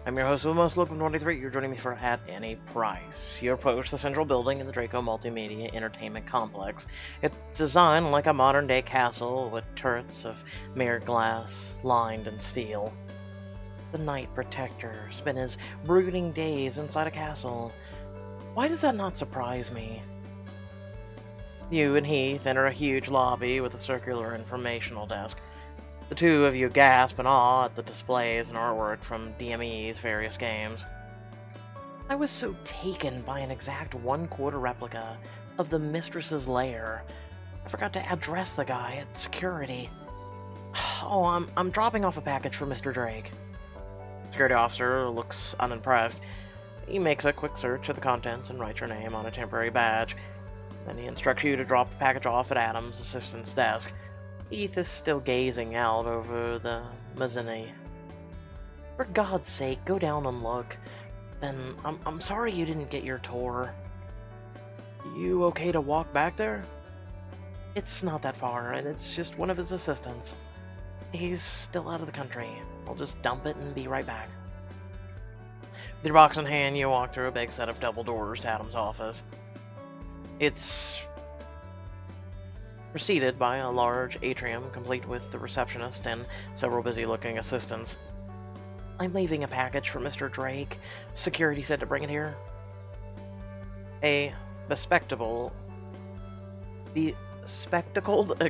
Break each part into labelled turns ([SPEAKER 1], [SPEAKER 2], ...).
[SPEAKER 1] I'm your host of the Most Local 23. You're joining me for At Any Price. You approach the central building in the Draco Multimedia Entertainment Complex. It's designed like a modern-day castle with turrets of mirrored glass lined in steel. The Night Protector spent his brooding days inside a castle. Why does that not surprise me? You and Heath enter a huge lobby with a circular informational desk. The two of you gasp in awe at the displays and artwork from DME's various games. I was so taken by an exact one-quarter replica of the Mistress's lair, I forgot to address the guy at security. Oh, I'm dropping off a package for Mr. Drake. Security officer looks unimpressed. He makes a quick search of the contents and writes your name on a temporary badge. Then he instructs you to drop the package off at Adam's assistant's desk. Heath is still gazing out over the mezzanine. For God's sake, go down and look. Then, I'm sorry you didn't get your tour. You okay to walk back there? It's not that far, and it's just one of his assistants. He's still out of the country. I'll just dump it and be right back. With your box in hand, you walk through a big set of double doors to Adam's office. It's preceded by a large atrium complete with the receptionist and several busy-looking assistants. I'm leaving a package for Mr. Drake. Security said to bring it here. A bespectacled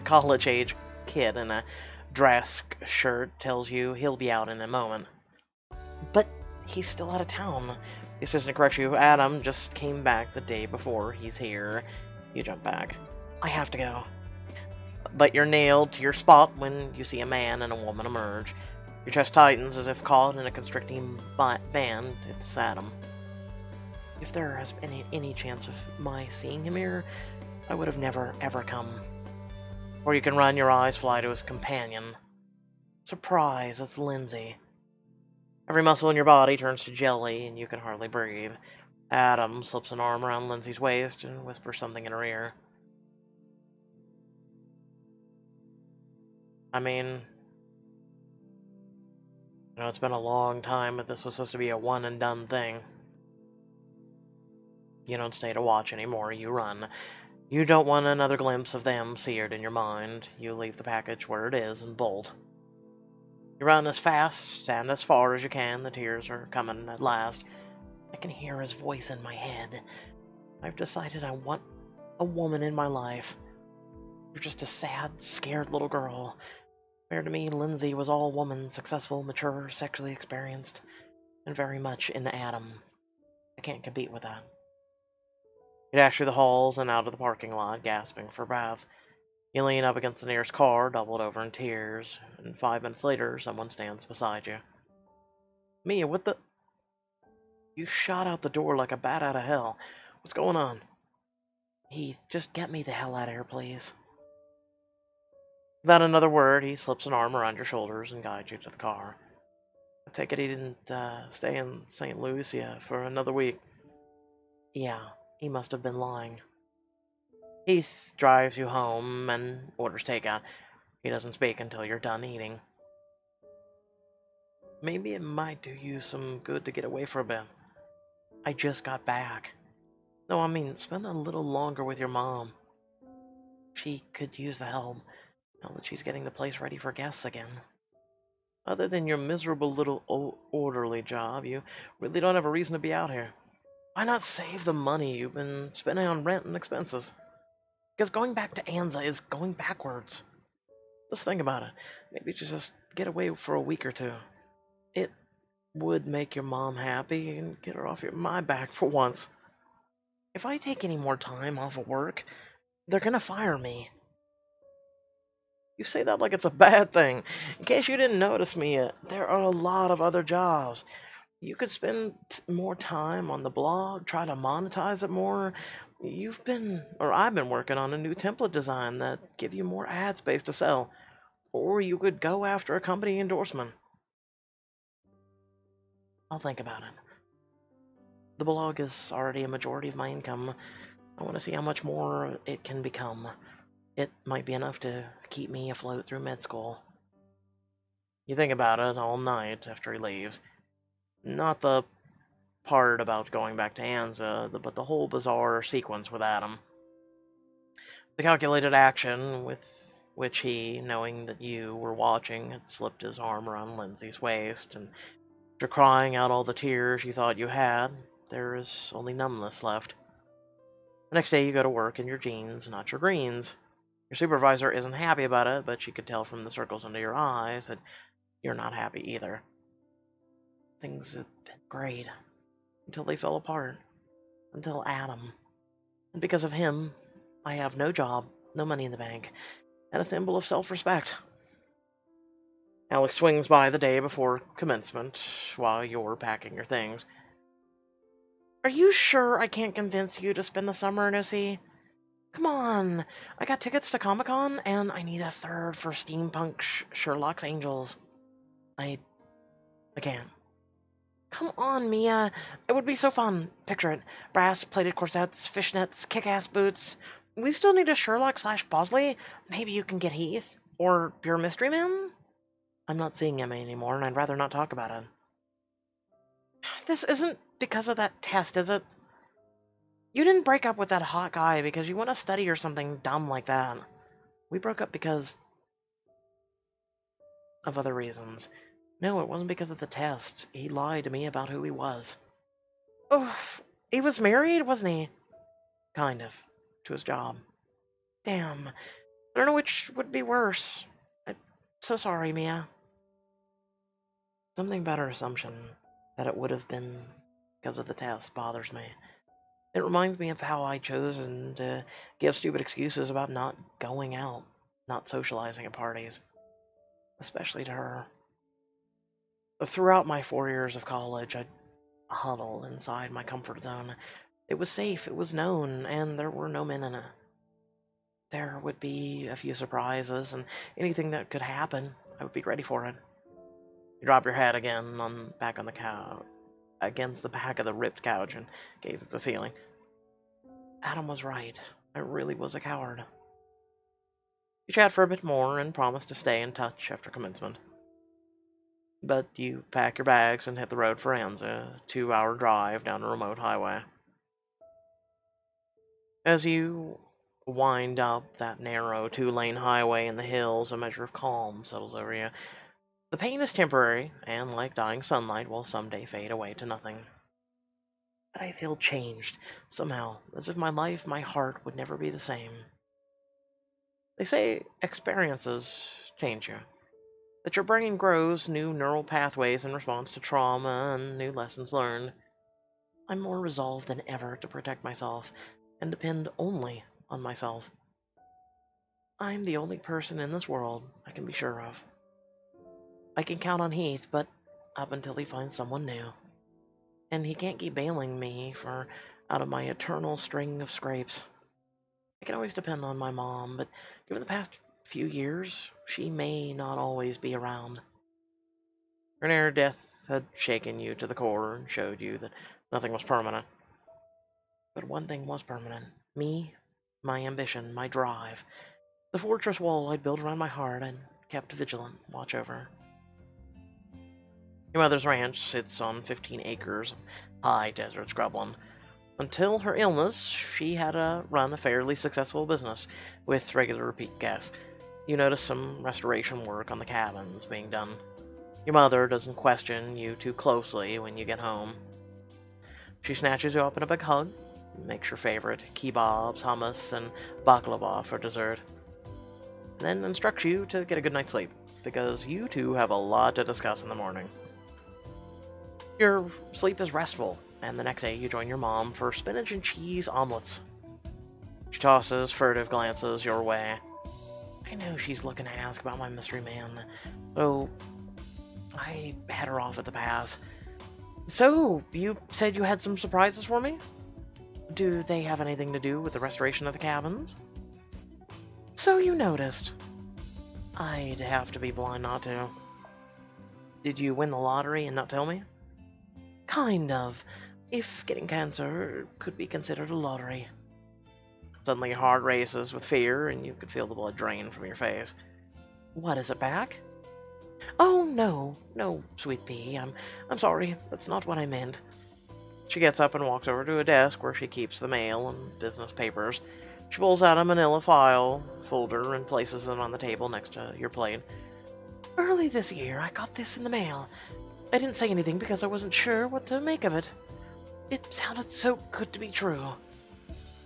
[SPEAKER 1] college-age kid in a dress shirt tells you he'll be out in a moment. But he's still out of town. The assistant corrects you. Adam just came back the day before. He's here. You jump back. I have to go. But you're nailed to your spot when you see a man and a woman emerge. Your chest tightens as if caught in a constricting band. It's Adam. If there has been any chance of my seeing him here, I would have never, ever come. Or you can run, your eyes fly to his companion. Surprise, it's Lindsay. Every muscle in your body turns to jelly, and you can hardly breathe. Adam slips an arm around Lindsay's waist and whispers something in her ear. I mean, it's been a long time, but this was supposed to be a one-and-done thing. You don't stay to watch anymore, you run. You don't want another glimpse of them seared in your mind. You leave the package where it is and bolt. You run as fast and as far as you can. The tears are coming at last. I can hear his voice in my head. I've decided I want a woman in my life. You're just a sad, scared little girl. Compared to me, Lindsay was all woman, successful, mature, sexually experienced, and very much in Adam. I can't compete with that. You dash through the halls and out of the parking lot, gasping for breath. You lean up against the nearest car, doubled over in tears, and 5 minutes later, someone stands beside you. Mia, what the? You shot out the door like a bat out of hell. What's going on? Heath, just get me the hell out of here, please. Without another word, he slips an arm around your shoulders and guides you to the car. I take it he didn't stay in St. Lucia for another week. Yeah, he must have been lying. Heath drives you home and orders takeout. He doesn't speak until you're done eating. Maybe it might do you some good to get away for a bit. I just got back. No, I mean, spend a little longer with your mom. She could use the help, now that she's getting the place ready for guests again. Other than your miserable little orderly job, you really don't have a reason to be out here. Why not save the money you've been spending on rent and expenses? Because going back to Anza is going backwards. Just think about it. Maybe just get away for a week or two. It would make your mom happy and get her off my back for once. If I take any more time off of work, they're gonna fire me. You say that like it's a bad thing. In case you didn't notice me yet, there are a lot of other jobs. You could spend more time on the blog, try to monetize it more. I've been working on a new template design that give you more ad space to sell. Or you could go after a company endorsement. I'll think about it. The blog is already a majority of my income. I want to see how much more it can become. It might be enough to keep me afloat through med school. You think about it all night after he leaves. Not the part about going back to Anza, but the whole bizarre sequence with Adam. The calculated action with which he, knowing that you were watching, had slipped his arm around Lindsay's waist, and after crying out all the tears you thought you had, there is only numbness left. The next day you go to work in your jeans, not your greens. Your supervisor isn't happy about it, but she could tell from the circles under your eyes that you're not happy either. Things had been great until they fell apart. Until Adam. And because of him, I have no job, no money in the bank, and a thimble of self-respect. Alex swings by the day before commencement while you're packing your things. Are you sure I can't convince you to spend the summer in OC? Come on, I got tickets to Comic-Con, and I need a third for Steampunk Sherlock's Angels. I can't. Come on, Mia. It would be so fun. Picture it. Brass-plated corsets, fishnets, kick-ass boots. We still need a Sherlock/Bosley. Maybe you can get Heath. Or your mystery man? I'm not seeing Emma anymore, and I'd rather not talk about it. This isn't because of that test, is it? You didn't break up with that hot guy because you want to study or something dumb like that. We broke up because of other reasons. No, it wasn't because of the test. He lied to me about who he was. Oh, he was married, wasn't he? Kind of. To his job. Damn. I don't know which would be worse. I'm so sorry, Mia. Something about her assumption that it would have been because of the test bothers me. It reminds me of how I chose to give stupid excuses about not going out, not socializing at parties, especially to her. Throughout my 4 years of college, I'd huddle inside my comfort zone. It was safe, it was known, and there were no men in it. There would be a few surprises, and anything that could happen, I would be ready for it. You drop your head again back on the couch, against the back of the ripped couch, and gaze at the ceiling. Adam was right. I really was a coward. You chat for a bit more and promise to stay in touch after commencement. But you pack your bags and hit the road for Anza, a 2-hour drive down a remote highway. As you wind up that narrow 2-lane highway in the hills, a measure of calm settles over you. The pain is temporary, and like dying sunlight, will someday fade away to nothing. But I feel changed, somehow, as if my life, my heart, would never be the same. They say experiences change you, that your brain grows new neural pathways in response to trauma and new lessons learned. I'm more resolved than ever to protect myself and depend only on myself. I'm the only person in this world I can be sure of. I can count on Heath, but up until he finds someone new. And he can't keep bailing me for out of my eternal string of scrapes. I can always depend on my mom, but given the past few years, she may not always be around. Her near death had shaken you to the core and showed you that nothing was permanent. But one thing was permanent. Me, my ambition, my drive. The fortress wall I'd built around my heart and kept vigilant watch over. Your mother's ranch sits on 15 acres of high desert scrubland. Until her illness, she had run a fairly successful business with regular repeat guests. You notice some restoration work on the cabins being done. Your mother doesn't question you too closely when you get home. She snatches you up in a big hug, makes your favorite kebabs, hummus, and baklava for dessert, and then instructs you to get a good night's sleep, because you two have a lot to discuss in the morning. Your sleep is restful, and the next day you join your mom for spinach and cheese omelets. She tosses furtive glances your way. I know she's looking to ask about my mystery man, so I head her off at the pass. So, you said you had some surprises for me? Do they have anything to do with the restoration of the cabins? So you noticed. I'd have to be blind not to. Did you win the lottery and not tell me? Kind of. If getting cancer could be considered a lottery. Suddenly your heart races with fear, and you could feel the blood drain from your face. What, is it back? Oh, no, no, sweet pea. I'm sorry. That's not what I meant. She gets up and walks over to a desk where she keeps the mail and business papers. She pulls out a manila file folder and places it on the table next to your plate. Early this year, I got this in the mail. I didn't say anything because I wasn't sure what to make of it. It sounded so good to be true.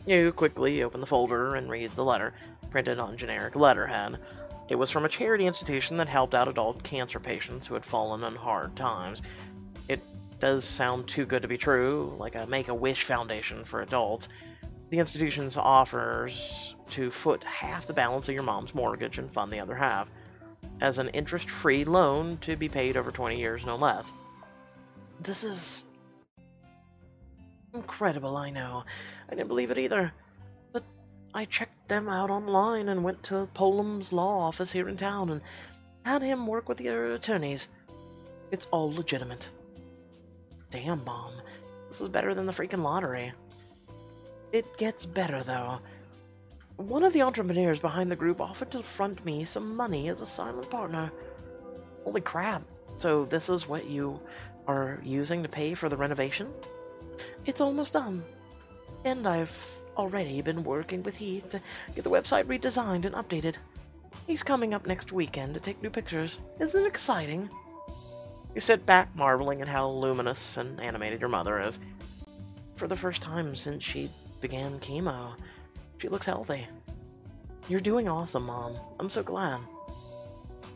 [SPEAKER 1] You quickly open the folder and read the letter, printed on generic letterhead. It was from a charity institution that helped out adult cancer patients who had fallen on hard times. It does sound too good to be true, like a Make-A-Wish Foundation for adults. The institution's offers to foot half the balance of your mom's mortgage and fund the other half, as an interest-free loan to be paid over 20 years, no less. This is incredible, I know. I didn't believe it either. But I checked them out online and went to Polem's law office here in town and had him work with your attorneys. It's all legitimate. Damn, Mom. This is better than the freaking lottery. It gets better, though. One of the entrepreneurs behind the group offered to front me some money as a silent partner. Holy crap. So this is what you are using to pay for the renovation? It's almost done. And I've already been working with Heath to get the website redesigned and updated. He's coming up next weekend to take new pictures. Isn't it exciting? You sit back marveling at how luminous and animated your mother is. For the first time since she began chemo, she looks healthy. You're doing awesome, Mom. I'm so glad.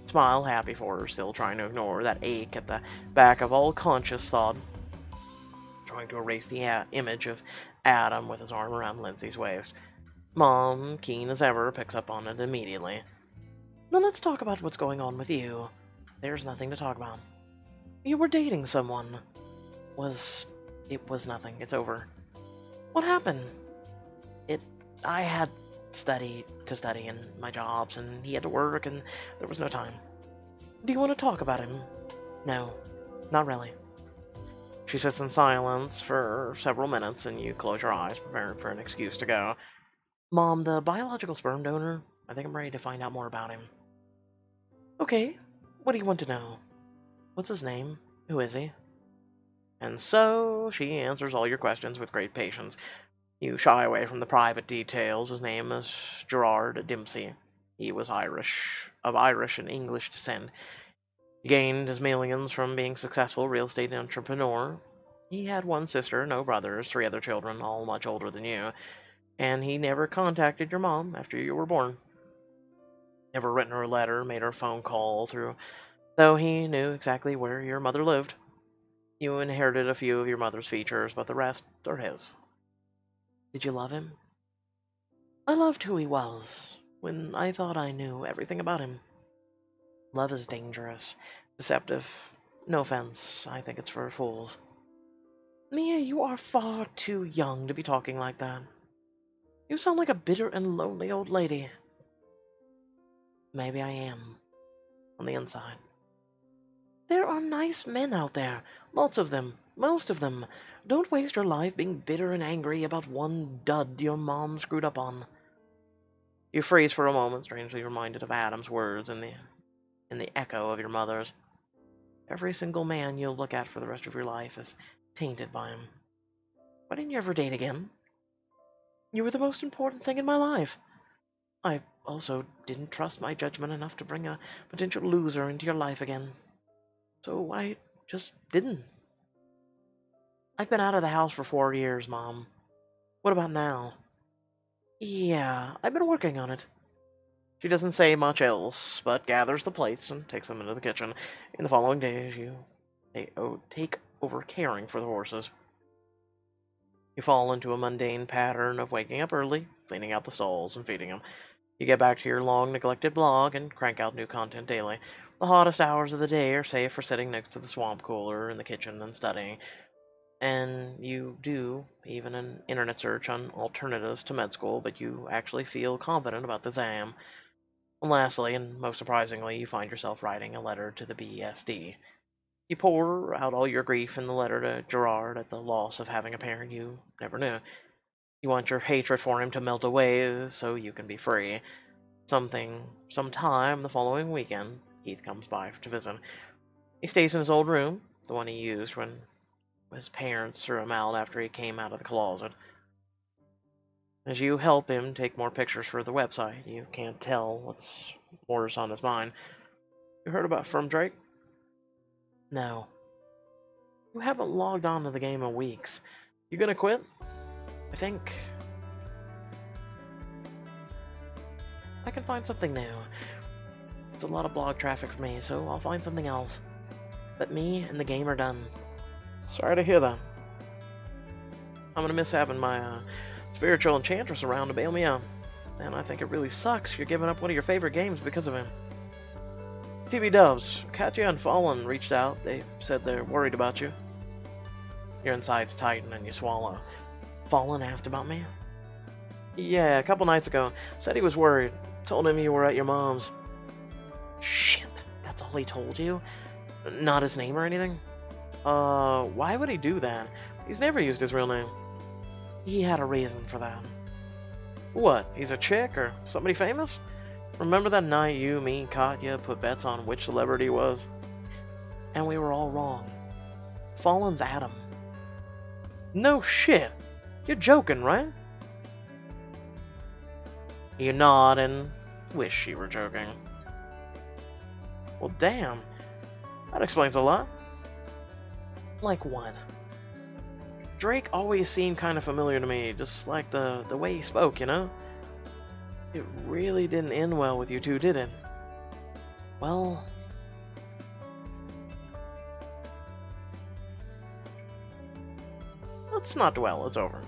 [SPEAKER 1] Smile happy for her, still trying to ignore that ache at the back of all conscious thought. Trying to erase the image of Adam with his arm around Lindsay's waist. Mom, keen as ever, picks up on it immediately. Now let's talk about what's going on with you. There's nothing to talk about. You were dating someone. It was nothing. It's over. What happened? I had to study and my jobs, and he had to work, and there was no time. Do you want to talk about him? No, not really. She sits in silence for several minutes, and you close your eyes, preparing for an excuse to go. Mom, the biological sperm donor, I think I'm ready to find out more about him. Okay, what do you want to know? What's his name? Who is he? And so she answers all your questions with great patience. You shy away from the private details. His name is Gerard Dempsey. He was of Irish and English descent. He gained his millions from being a successful real estate entrepreneur. He had one sister, no brothers, three other children, all much older than you, and he never contacted your mom after you were born. Never written her a letter, made her a phone call through, though he knew exactly where your mother lived. You inherited a few of your mother's features, but the rest are his. Did you love him? I loved who he was, when I thought I knew everything about him. Love is dangerous, deceptive. No offense, I think it's for fools. Mia, you are far too young to be talking like that. You sound like a bitter and lonely old lady. Maybe I am, on the inside. There are nice men out there, lots of them, most of them. Don't waste your life being bitter and angry about one dud your mom screwed up on. You freeze for a moment, strangely reminded of Adam's words in the echo of your mother's. Every single man you'll look at for the rest of your life is tainted by him. Why didn't you ever date again? You were the most important thing in my life. I also didn't trust my judgment enough to bring a potential loser into your life again. So I just didn't. I've been out of the house for 4 years, Mom. What about now? Yeah, I've been working on it. She doesn't say much else, but gathers the plates and takes them into the kitchen. In the following days, you take over caring for the horses. You fall into a mundane pattern of waking up early, cleaning out the stalls, and feeding them. You get back to your long-neglected blog and crank out new content daily. The hottest hours of the day are safe for sitting next to the swamp cooler in the kitchen and studying. And you do even an internet search on alternatives to med school, but you actually feel confident about the exam. And lastly, and most surprisingly, you find yourself writing a letter to the BSD. You pour out all your grief in the letter to Gerard at the loss of having a parent you never knew. You want your hatred for him to melt away so you can be free. Sometime the following weekend, Heath comes by to visit. He stays in his old room, the one he used when his parents threw him out after he came out of the closet. As you help him take more pictures for the website, you can't tell what's worse on his mind. You heard about From Drake? No. You haven't logged on to the game in weeks. You gonna quit? I think I can find something new. It's a lot of blog traffic for me, so I'll find something else. But me and the game are done. Sorry to hear that. I'm gonna miss having my spiritual enchantress around to bail me out. And I think it really sucks you're giving up one of your favorite games because of him. TV Dubs, Katya and Fallen reached out. They said they're worried about you. Your insides tighten and you swallow. Fallen asked about me? Yeah, a couple nights ago. Said he was worried. Told him you were at your mom's. Shit, that's all he told you? Not his name or anything? Why would he do that? He's never used his real name. He had a reason for that. What, he's a chick or somebody famous? Remember that night you, me, and Katya put bets on which celebrity he was? And we were all wrong. Fallen's Adam. No shit! You're joking, right? You nod and wish you were joking. Well, damn. That explains a lot. Like what? Drake always seemed kind of familiar to me, just like the way he spoke, you know? It really didn't end well with you two, did it? Well... let's not dwell, it's over.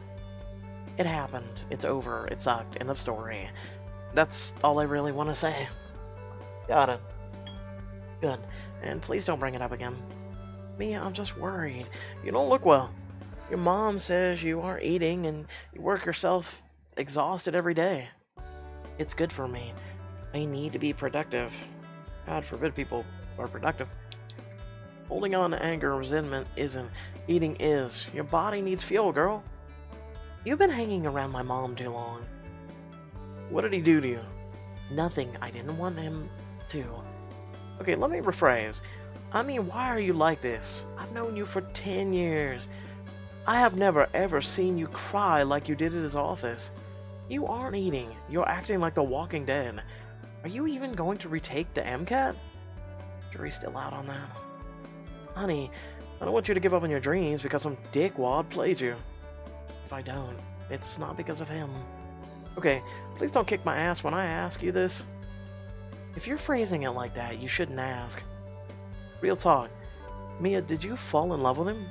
[SPEAKER 1] It happened, it's over, it sucked, end of story. That's all I really want to say. Got it. Good, and please don't bring it up again. Me, I'm just worried. You don't look well. Your mom says you aren't eating and you work yourself exhausted every day. It's good for me. I need to be productive. God forbid people are productive. Holding on to anger and resentment isn't. Eating is. Your body needs fuel, girl. You've been hanging around my mom too long. What did he do to you? Nothing. I didn't want him to. Okay, let me rephrase. I mean, why are you like this? I've known you for 10 years. I have never ever seen you cry like you did at his office. You aren't eating. You're acting like the Walking Dead. Are you even going to retake the MCAT? Jury's still out on that. Honey, I don't want you to give up on your dreams because some dickwad played you. If I don't, it's not because of him. Okay, please don't kick my ass when I ask you this. If you're phrasing it like that, you shouldn't ask. Real talk. Mia, did you fall in love with him?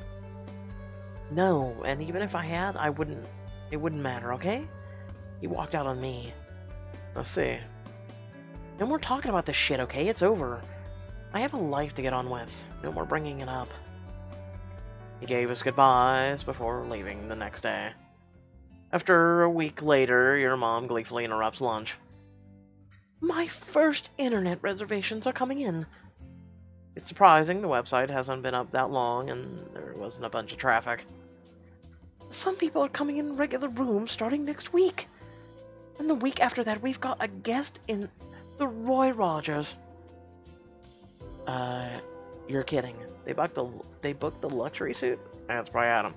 [SPEAKER 1] No, and even if I had, it wouldn't matter, okay? He walked out on me. I see. And we're talking about this shit, okay? It's over. I have a life to get on with. No more bringing it up. He gave us goodbyes before leaving the next day. After a week later, your mom gleefully interrupts lunch. My first internet reservations are coming in. It's surprising the website hasn't been up that long and there wasn't a bunch of traffic. Some people are coming in regular rooms starting next week. And the week after that, we've got a guest in the Roy Rogers. You're kidding. They booked the luxury suite? That's probably Adam.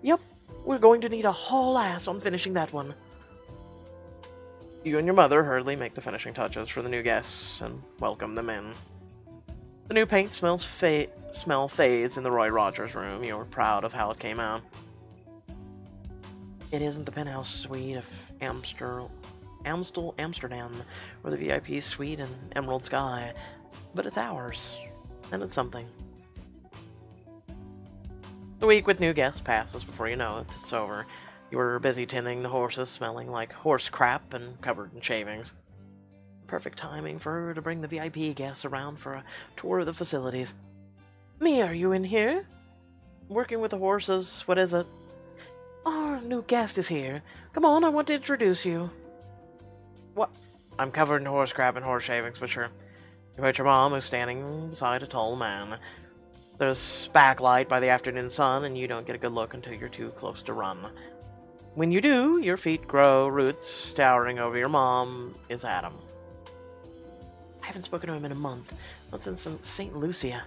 [SPEAKER 1] Yep, we're going to need a whole ass on finishing that one. You and your mother hurriedly make the finishing touches for the new guests and welcome them in. The new paint smell fades in the Roy Rogers room. You're proud of how it came out. It isn't the penthouse suite of Amsterdam or the VIP suite in Emerald Sky, but it's ours, and it's something. The week with new guests passes before you know it. It's over. You were busy tending the horses, smelling like horse crap and covered in shavings. Perfect timing for her to bring the VIP guests around for a tour of the facilities. Me, are you in here? Working with the horses, what is it? Our new guest is here. Come on, I want to introduce you. What? I'm covered in horse crap and horse shavings, but sure. You heard your mom, who's standing beside a tall man. There's backlight by the afternoon sun, and you don't get a good look until you're too close to run. When you do, your feet grow roots. Towering over your mom is Adam. I haven't spoken to him in a month, not since St. Lucia.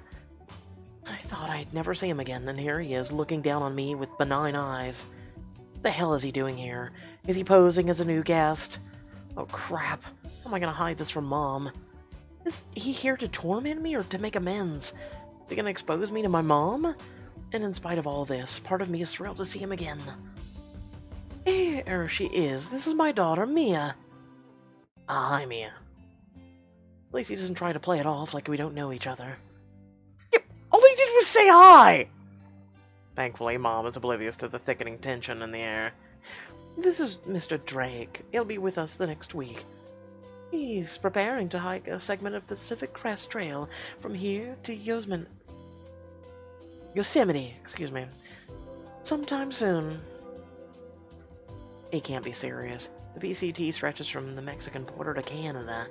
[SPEAKER 1] I thought I'd never see him again, and here he is, looking down on me with benign eyes. What the hell is he doing here? Is he posing as a new guest? Oh crap. How am I gonna hide this from Mom? Is he here to torment me or to make amends? Is he gonna expose me to my mom? And in spite of all this, part of me is thrilled to see him again. Here she is. This is my daughter, Mia. Ah, hi, Mia. At least he doesn't try to play it off like we don't know each other. Yep, all he did was say hi! Thankfully, Mom is oblivious to the thickening tension in the air. This is Mr. Drake. He'll be with us the next week. He's preparing to hike a segment of Pacific Crest Trail from here to Yosemite, excuse me, sometime soon. He can't be serious. The PCT stretches from the Mexican border to Canada.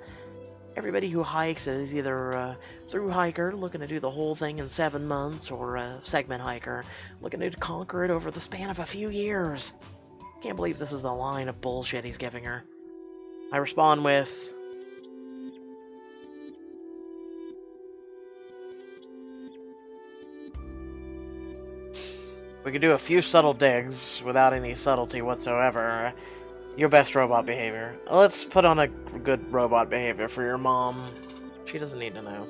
[SPEAKER 1] Everybody who hikes it is either a through hiker looking to do the whole thing in 7 months, or a segment hiker looking to conquer it over the span of a few years. Can't believe this is the line of bullshit he's giving her. I respond with, we could do a few subtle digs without any subtlety whatsoever. Your best robot behavior. Let's put on a good robot behavior for your mom. She doesn't need to know.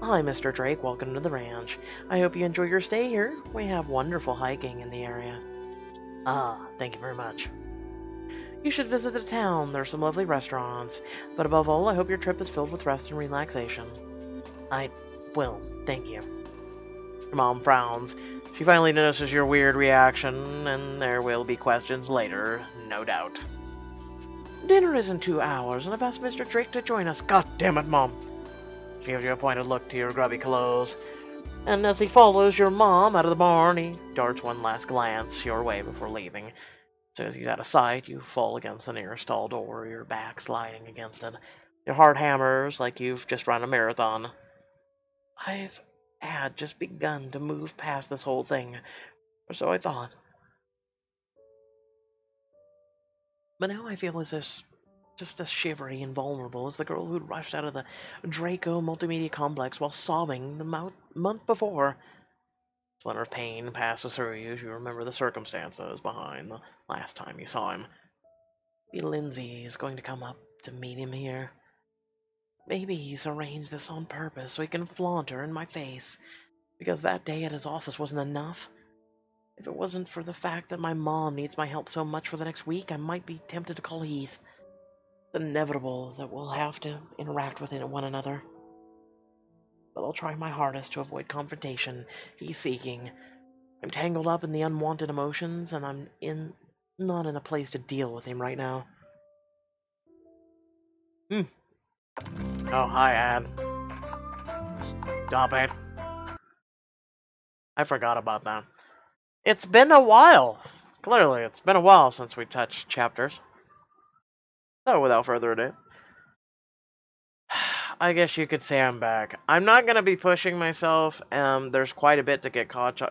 [SPEAKER 1] Hi, Mr. Drake. Welcome to the ranch. I hope you enjoy your stay here. We have wonderful hiking in the area. Ah, thank you very much. You should visit the town. There are some lovely restaurants. But above all, I hope your trip is filled with rest and relaxation. I will. Thank you. Your mom frowns. She finally notices your weird reaction, and there will be questions later, no doubt. Dinner is in 2 hours, and I've asked Mr. Drake to join us. God damn it, Mom! She gives you a pointed look to your grubby clothes. And as he follows your mom out of the barn, he darts one last glance your way before leaving. As soon as he's out of sight, you fall against the nearest stall door, your back sliding against it. Your heart hammers like you've just run a marathon. I've had just begun to move past this whole thing, or so I thought. But now I feel as if just as shivery and vulnerable as the girl who'd rushed out of the Draco Multimedia Complex while sobbing the month before. A splinter of pain passes through you as you remember the circumstances behind the last time you saw him. Maybe Lindsay is going to come up to meet him here. Maybe he's arranged this on purpose so he can flaunt her in my face, because that day at his office wasn't enough. If it wasn't for the fact that my mom needs my help so much for the next week, I might be tempted to call Heath. It's inevitable that we'll have to interact with one another. But I'll try my hardest to avoid confrontation he's seeking. I'm tangled up in the unwanted emotions, and not in a place to deal with him right now. Oh, hi, Ad. Stop it. I forgot about that. It's been a while. Clearly, it's been a while since we touched chapters. So, without further ado, I guess you could say I'm back. I'm not going to be pushing myself. There's quite a bit to get caught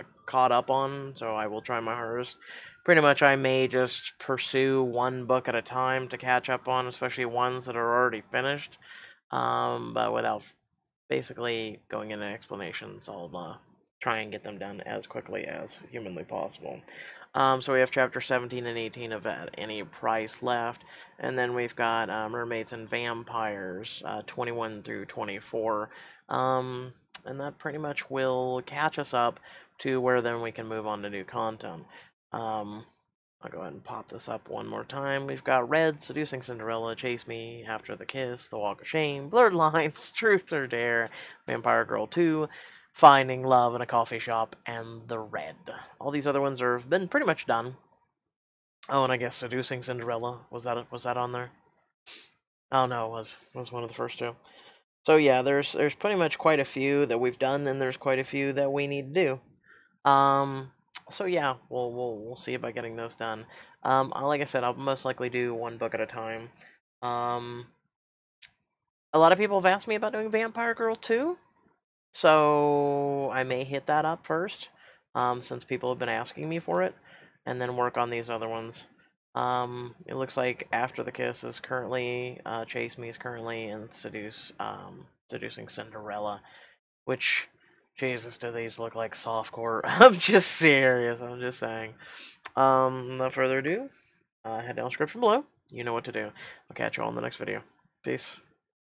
[SPEAKER 1] up on, so I will try my hardest. Pretty much I may just pursue one book at a time to catch up on, especially ones that are already finished. But without basically going into explanations, I'll try and get them done as quickly as humanly possible. So we have chapter 17 and 18 of At Any Price left, and then we've got Mermaids and Vampires 21 through 24, and that pretty much will catch us up to where then we can move on to new content. I'll go ahead and pop this up one more time. We've got Red, Seducing Cinderella, Chase Me, After the Kiss, The Walk of Shame, Blurred Lines, Truth or Dare, Vampire Girl 2, Finding Love in a Coffee Shop, and The Red. All these other ones have been pretty much done. Oh, and I guess Seducing Cinderella, was that on there? Oh no, it was one of the first two. So yeah, there's pretty much quite a few that we've done, and there's quite a few that we need to do. So yeah, we'll see about getting those done. Like I said, I'll most likely do one book at a time. A lot of people have asked me about doing Vampire Girl 2, so I may hit that up first, since people have been asking me for it, and then work on these other ones. It looks like After the Kiss is currently, Chase Me is currently in Seducing Cinderella, which, Jesus, do these look like softcore? I'm just serious, I'm just saying. No further ado, head down description below. You know what to do. I'll catch you all in the next video. Peace.